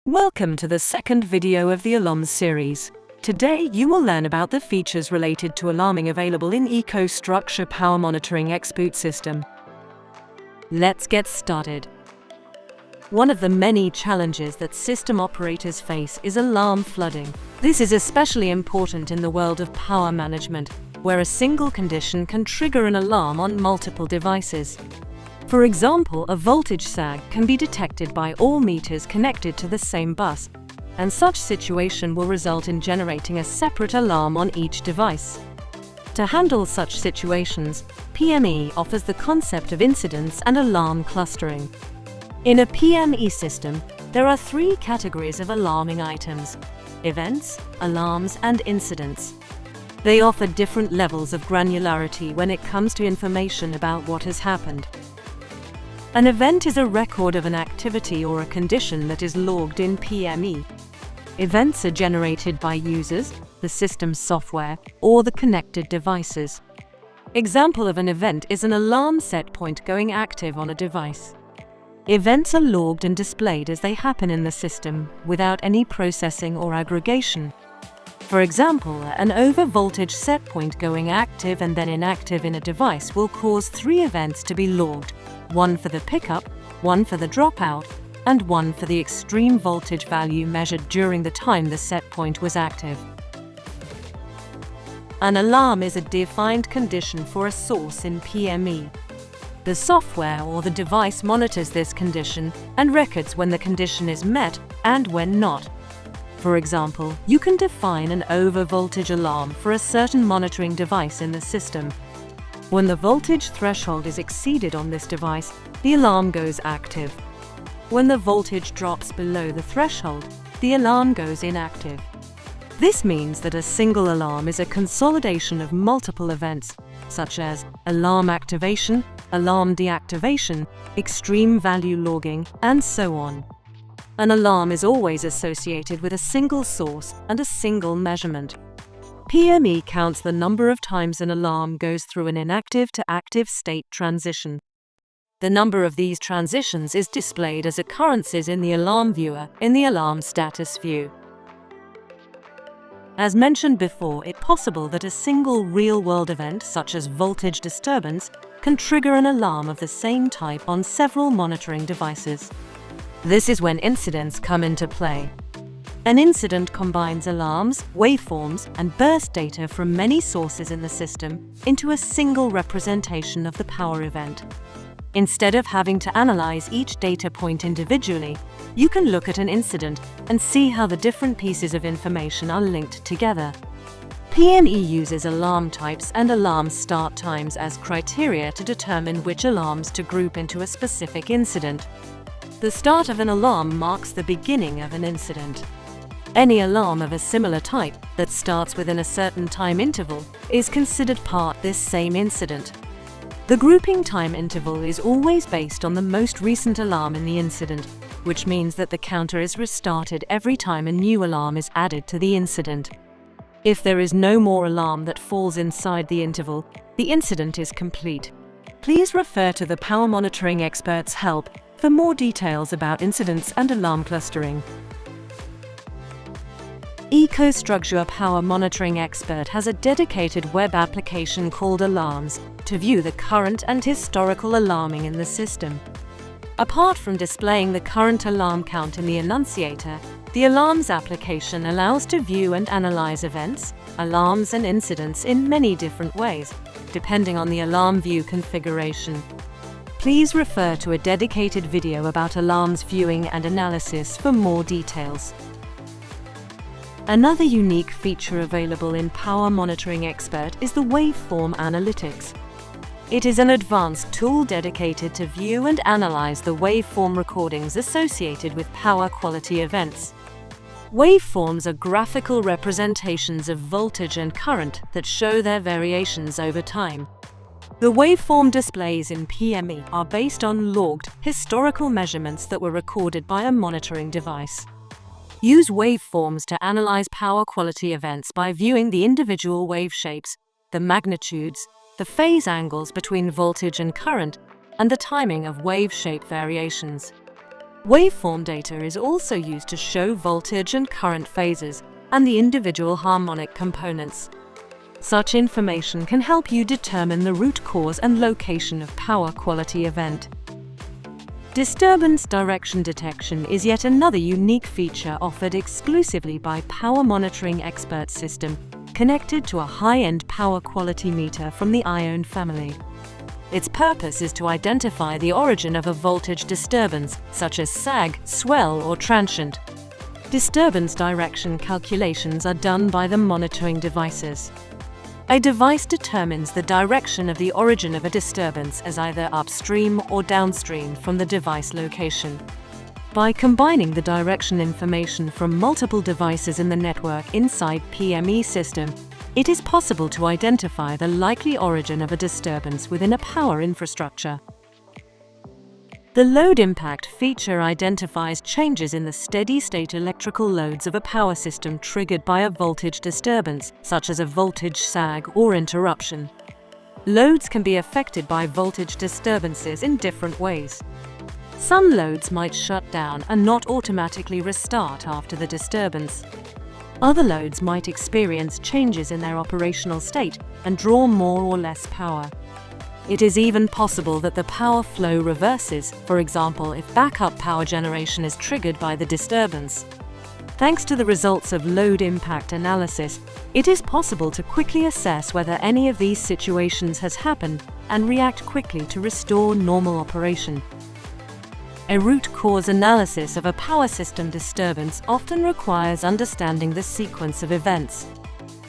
Welcome to the second video of the Alarms series. Today you will learn about the features related to alarming available in EcoStruxure Power Monitoring Expert System. Let's get started. One of the many challenges that system operators face is alarm flooding. This is especially important in the world of power management, where a single condition can trigger an alarm on multiple devices. For example, a voltage sag can be detected by all meters connected to the same bus, and such situation will result in generating a separate alarm on each device. To handle such situations, PME offers the concept of incidents and alarm clustering. In a PME system, there are three categories of alarming items: events, alarms, and incidents. They offer different levels of granularity when it comes to information about what has happened. An event is a record of an activity or a condition that is logged in PME. Events are generated by users, the system's software, or the connected devices. Example of an event is an alarm set point going active on a device. Events are logged and displayed as they happen in the system, without any processing or aggregation. For example, an over-voltage set point going active and then inactive in a device will cause 3 events to be logged: one for the pickup, one for the dropout, and one for the extreme voltage value measured during the time the set point was active. An alarm is a defined condition for a source in PME. The software or the device monitors this condition and records when the condition is met and when not. For example, you can define an over-voltage alarm for a certain monitoring device in the system. When the voltage threshold is exceeded on this device, the alarm goes active. When the voltage drops below the threshold, the alarm goes inactive. This means that a single alarm is a consolidation of multiple events, such as alarm activation, alarm deactivation, extreme value logging, and so on. An alarm is always associated with a single source and a single measurement. PME counts the number of times an alarm goes through an inactive to active state transition. The number of these transitions is displayed as occurrences in the alarm viewer in the alarm status view. As mentioned before, it's possible that a single real-world event, such as voltage disturbance, can trigger an alarm of the same type on several monitoring devices. This is when incidents come into play. An incident combines alarms, waveforms, and burst data from many sources in the system into a single representation of the power event. Instead of having to analyze each data point individually, you can look at an incident and see how the different pieces of information are linked together. PME uses alarm types and alarm start times as criteria to determine which alarms to group into a specific incident. The start of an alarm marks the beginning of an incident. Any alarm of a similar type that starts within a certain time interval is considered part of this same incident. The grouping time interval is always based on the most recent alarm in the incident, which means that the counter is restarted every time a new alarm is added to the incident. If there is no more alarm that falls inside the interval, the incident is complete. Please refer to the Power Monitoring Expert's help for more details about incidents and alarm clustering. EcoStruxure Power Monitoring Expert has a dedicated web application called Alarms to view the current and historical alarming in the system. Apart from displaying the current alarm count in the annunciator, the Alarms application allows to view and analyze events, alarms, and incidents in many different ways, depending on the alarm view configuration. Please refer to a dedicated video about alarms viewing and analysis for more details. Another unique feature available in Power Monitoring Expert is the Waveform Analytics. It is an advanced tool dedicated to view and analyze the waveform recordings associated with power quality events. Waveforms are graphical representations of voltage and current that show their variations over time. The waveform displays in PME are based on logged, historical measurements that were recorded by a monitoring device. Use waveforms to analyze power quality events by viewing the individual wave shapes, the magnitudes, the phase angles between voltage and current, and the timing of wave shape variations. Waveform data is also used to show voltage and current phases and the individual harmonic components. Such information can help you determine the root cause and location of power quality event. Disturbance direction detection is yet another unique feature offered exclusively by Power Monitoring Expert system, connected to a high-end power quality meter from the ION family. Its purpose is to identify the origin of a voltage disturbance, such as sag, swell, or transient. Disturbance direction calculations are done by the monitoring devices. A device determines the direction of the origin of a disturbance as either upstream or downstream from the device location. By combining the direction information from multiple devices in the network inside PME system, it is possible to identify the likely origin of a disturbance within a power infrastructure. The load impact feature identifies changes in the steady-state electrical loads of a power system triggered by a voltage disturbance, such as a voltage sag or interruption. Loads can be affected by voltage disturbances in different ways. Some loads might shut down and not automatically restart after the disturbance. Other loads might experience changes in their operational state and draw more or less power. It is even possible that the power flow reverses, for example, if backup power generation is triggered by the disturbance. Thanks to the results of load impact analysis, it is possible to quickly assess whether any of these situations has happened and react quickly to restore normal operation. A root cause analysis of a power system disturbance often requires understanding the sequence of events.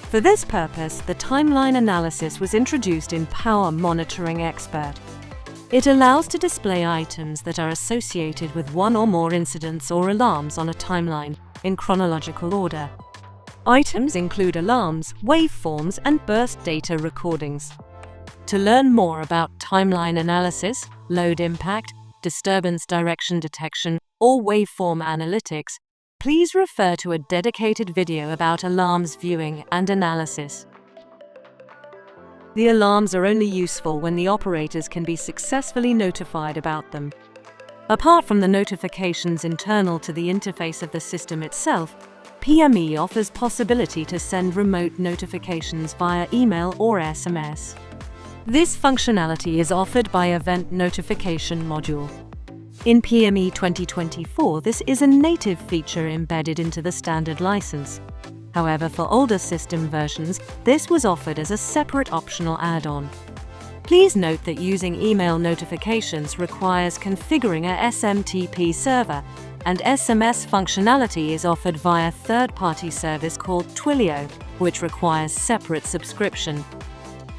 For this purpose, the timeline analysis was introduced in Power Monitoring Expert. It allows to display items that are associated with one or more incidents or alarms on a timeline, in chronological order. Items include alarms, waveforms, and burst data recordings. To learn more about timeline analysis, load impact, disturbance direction detection, or waveform analytics, please refer to a dedicated video about alarms viewing and analysis. The alarms are only useful when the operators can be successfully notified about them. Apart from the notifications internal to the interface of the system itself, PME offers possibility to send remote notifications via email or SMS. This functionality is offered by Event Notification Module. In PME 2024, this is a native feature embedded into the standard license. However, for older system versions, this was offered as a separate optional add-on. Please note that using email notifications requires configuring a SMTP server, and SMS functionality is offered via third-party service called Twilio, which requires separate subscription.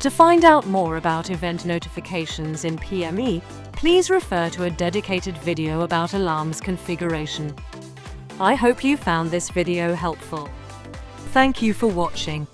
To find out more about event notifications in PME, please refer to a dedicated video about alarms configuration. I hope you found this video helpful. Thank you for watching.